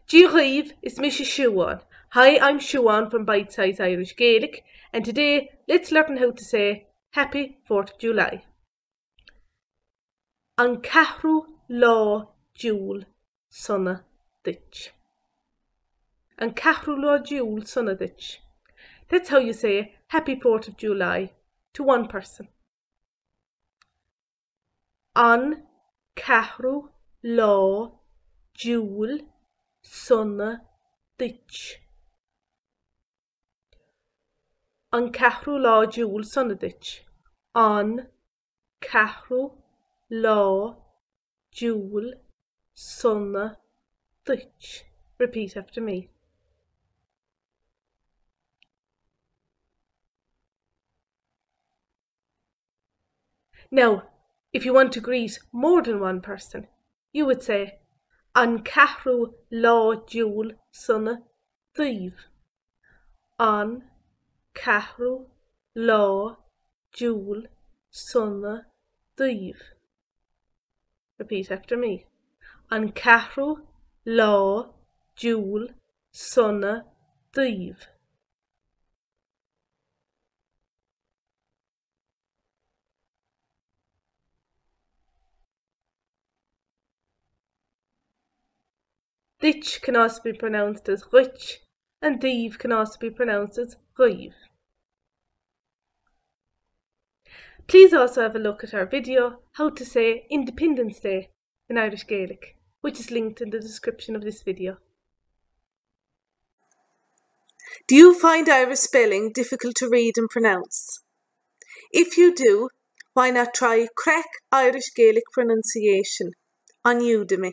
Díomh is Mrs. Siobhan. Hi, I'm Siobhan from Bite Size Irish Gaelic, and today let's learn how to say Happy 4th of July. An ceathrú lá diúil suna duit. An ceathrú lá diúil suna duit. That's how you say Happy 4th of July to one person. An ceathrú lá diúil suna duit. An ceathrú lá diúil suna duit. An ceathrú lá diúil suna duit. Repeat after me. Now, if you want to greet more than one person, you would say An ceathrú lá diúil suna daoibh. An ceathrú lá diúil suna daoibh. Repeat after me. An ceathrú lá diúil suna daoibh. Ditch can also be pronounced as rich, and daoibh can also be pronounced as daoibh. Please also have a look at our video, How to Say Independence Day in Irish Gaelic, which is linked in the description of this video. Do you find Irish spelling difficult to read and pronounce? If you do, why not try Crack Irish Gaelic Pronunciation on Udemy?